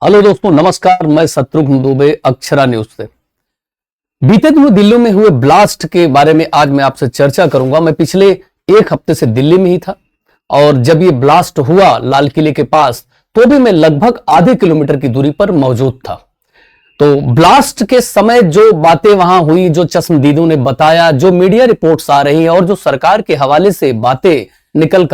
Hello दोस्तों, नमस्कार। मैं शत्रुघ्न दुबे, अक्षरा न्यूज से। बीते दिनों दिल्ली में हुए ब्लास्ट के बारे में आज मैं आपसे चर्चा करूंगा। मैं पिछले एक हफ्ते से दिल्ली में ही था और जब ये ब्लास्ट हुआ लाल किले के पास, तो भी मैं लगभग आधे किलोमीटर की दूरी पर मौजूद था। तो ब्लास्ट के समय जो बातें वहां हुई, जो चश्मदीदों ने बताया, जो मीडिया रिपोर्ट्स आ रही हैं और जो सरकार के हवाले से बातें निकल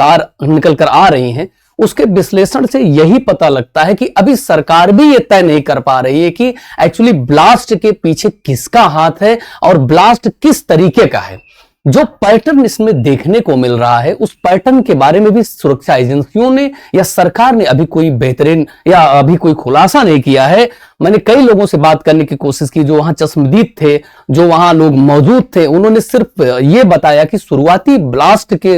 कर आ रही हैं, उसके विश्लेषण से यही पता लगता है कि अभी सरकार भी ये तय नहीं कर पा रही है कि एक्चुअली ब्लास्ट के पीछे किसका हाथ है और ब्लास्ट किस तरीके का है। जो पैटर्न इसमें देखने को मिल रहा है, उस पैटर्न के बारे में भी सुरक्षा एजेंसियों ने या सरकार ने अभी कोई बेहतरीन या अभी कोई खुलासा नहीं किया है। मैंने कई लोगों से बात करने की कोशिश की जो वहां चश्मदीद थे, जो वहां लोग मौजूद थे। उन्होंने सिर्फ ये बताया कि शुरुआती ब्लास्ट के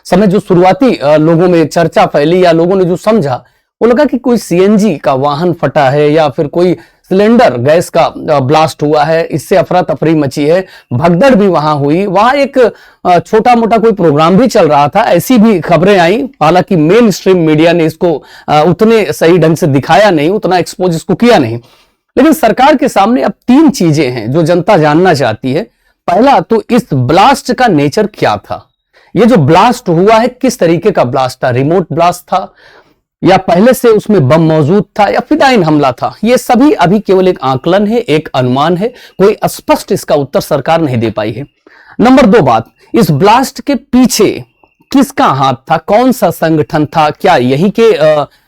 समय जो शुरुआती लोगों में चर्चा फैली या लोगों ने जो समझा, वो लगा कि कोई सीएनजी का वाहन फटा है या फिर कोई सिलेंडर गैस का ब्लास्ट हुआ है। इससे अफरा तफरी मची है, भगदड़ भी वहां हुई। वहां एक छोटा मोटा कोई प्रोग्राम भी चल रहा था, ऐसी भी खबरें आई। हालांकि मेन स्ट्रीम मीडिया ने इसको उतने सही ढंग से दिखाया नहीं, उतना एक्सपोज इसको किया नहीं। लेकिन सरकार के सामने अब तीन चीजें हैं जो जनता जानना चाहती है। पहला तो इस ब्लास्ट का नेचर क्या था, ये जो ब्लास्ट हुआ है किस तरीके का ब्लास्ट था, रिमोट ब्लास्ट था या पहले से उसमें बम मौजूद था या फिदाइन हमला था। ये सभी अभी केवल एक आकलन है, एक अनुमान है, कोई स्पष्ट इसका उत्तर सरकार नहीं दे पाई है। नंबर दो बात, इस ब्लास्ट के पीछे किसका हाथ था, कौन सा संगठन था, क्या यही के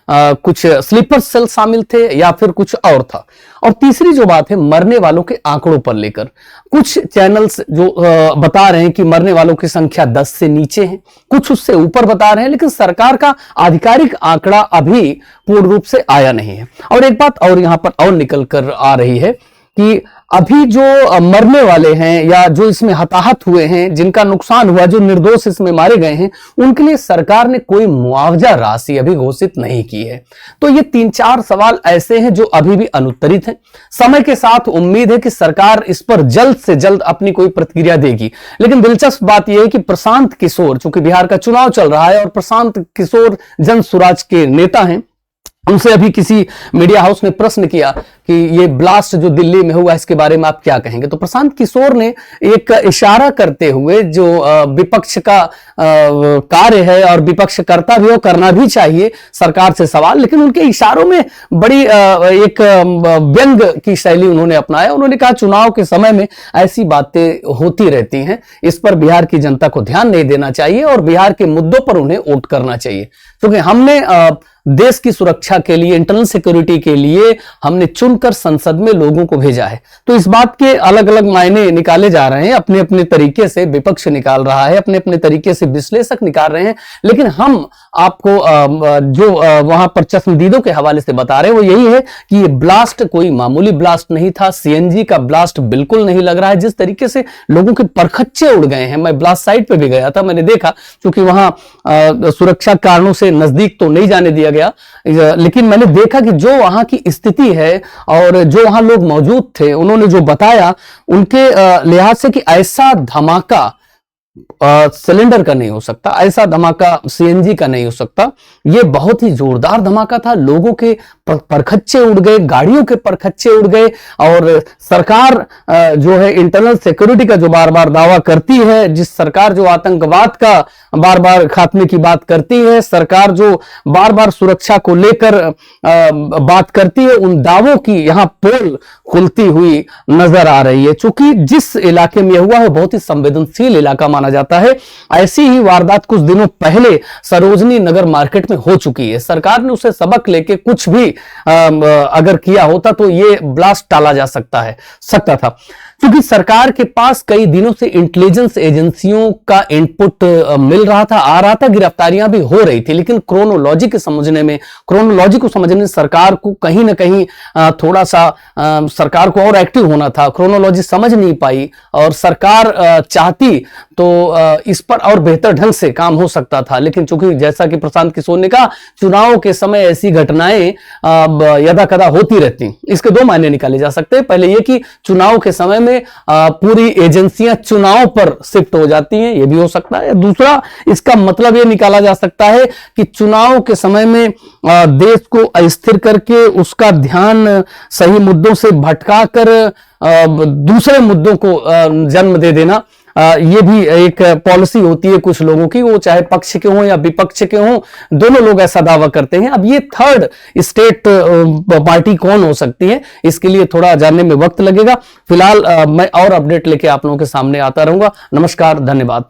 कुछ स्लीपर सेल शामिल थे या फिर कुछ और था। और तीसरी जो बात है, मरने वालों के आंकड़ों पर लेकर कुछ चैनल्स जो बता रहे हैं कि मरने वालों की संख्या 10 से नीचे है, कुछ उससे ऊपर बता रहे हैं, लेकिन सरकार का आधिकारिक आंकड़ा अभी पूर्ण रूप से आया नहीं है। और एक बात और यहां पर और निकल कर आ रही है कि अभी जो मरने वाले हैं या जो इसमें हताहत हुए हैं, जिनका नुकसान हुआ, जो निर्दोष इसमें मारे गए हैं, उनके लिए सरकार ने कोई मुआवजा राशि अभी घोषित नहीं की है। तो ये तीन चार सवाल ऐसे हैं जो अभी भी अनुत्तरित हैं। समय के साथ उम्मीद है कि सरकार इस पर जल्द से जल्द अपनी कोई प्रतिक्रिया देगी। लेकिन दिलचस्प बात यह है कि प्रशांत किशोर, चूंकि बिहार का चुनाव चल रहा है और प्रशांत किशोर जन स्वराज के नेता हैं, उनसे अभी किसी मीडिया हाउस ने प्रश्न किया कि ये ब्लास्ट जो दिल्ली में हुआ इसके बारे में आप क्या कहेंगे। तो प्रशांत किशोर ने एक इशारा करते हुए, जो विपक्ष का कार्य है और विपक्ष करता भी हो, करना भी चाहिए सरकार से सवाल, लेकिन उनके इशारों में बड़ी एक व्यंग की शैली उन्होंने अपनाया। उन्होंने कहा चुनाव के समय में ऐसी बातें होती रहती हैं, इस पर बिहार की जनता को ध्यान नहीं देना चाहिए और बिहार के मुद्दों पर उन्हें वोट करना चाहिए। क्योंकि हमने देश की सुरक्षा के लिए, इंटरनल सिक्योरिटी के लिए हमने चुनकर संसद में लोगों को भेजा है। तो इस बात के अलग अलग मायने निकाले जा रहे हैं, अपने अपने तरीके से विपक्ष निकाल रहा है, अपने अपने तरीके से विश्लेषक निकाल रहे हैं। लेकिन हम आपको जो वहां पर चश्मदीदों के हवाले से बता रहे हैं वो यही है कि ये ब्लास्ट कोई मामूली ब्लास्ट नहीं था। सीएनजी का ब्लास्ट बिल्कुल नहीं लग रहा है। जिस तरीके से लोगों के परखच्चे उड़ गए हैं, मैं ब्लास्ट साइट पे भी गया था, मैंने देखा, क्योंकि वहां सुरक्षा कारणों से नजदीक तो नहीं जाने दिया गया, लेकिन मैंने देखा कि जो वहां की स्थिति है और जो वहां लोग मौजूद थे, उन्होंने जो बताया उनके लिहाज से कि ऐसा धमाका सिलेंडर का नहीं हो सकता, ऐसा धमाका सीएनजी का नहीं हो सकता। यह बहुत ही जोरदार धमाका था। लोगों के परखच्चे उड़ गए, गाड़ियों के परखच्चे उड़ गए। और सरकार जो है इंटरनल सिक्योरिटी का जो बार बार दावा करती है, जिस सरकार जो आतंकवाद का बार बार खात्मे की बात करती है, सरकार जो बार बार सुरक्षा को लेकर बात करती है, उन दावों की यहां पोल खुलती हुई नजर आ रही है। चूंकि जिस इलाके में हुआ है बहुत ही संवेदनशील इलाका माना जाता है। ऐसी ही वारदात कुछ दिनों पहले सरोजनी नगर मार्केट में हो चुकी है। सरकार ने उसे सबक लेके कुछ भी अगर किया होता तो ये ब्लास्ट टाला जा सकता था। क्योंकि सरकार के पास कई दिनों से इंटेलिजेंस एजेंसियों का इनपुट मिल रहा था, आ रहा था, गिरफ्तारियां भी हो रही थी, लेकिन क्रोनोलॉजी को समझने में सरकार को कहीं ना कहीं थोड़ा सा सरकार को और एक्टिव होना था। क्रोनोलॉजी समझ नहीं पाई और सरकार चाहती तो इस पर और बेहतर ढंग से काम हो सकता था। लेकिन चूंकि जैसा कि प्रशांत किशोर ने कहा, चुनाव के समय ऐसी घटनाएं यदा कदा होती रहती। इसके दो मायने निकाले जा सकते हैं। पहले ये कि चुनाव के समय में पूरी एजेंसियां चुनाव पर शिफ्ट हो जाती हैं, यह भी हो सकता है। दूसरा इसका मतलब यह निकाला जा सकता है कि चुनाव के समय में देश को अस्थिर करके उसका ध्यान सही मुद्दों से भटकाकर दूसरे मुद्दों को जन्म दे देना, ये भी एक पॉलिसी होती है कुछ लोगों की, वो चाहे पक्ष के हों या विपक्ष के हों, दोनों लोग ऐसा दावा करते हैं। अब ये थर्ड स्टेट पार्टी कौन हो सकती है, इसके लिए थोड़ा जानने में वक्त लगेगा। फिलहाल मैं और अपडेट लेके आप लोगों के सामने आता रहूंगा। नमस्कार, धन्यवाद।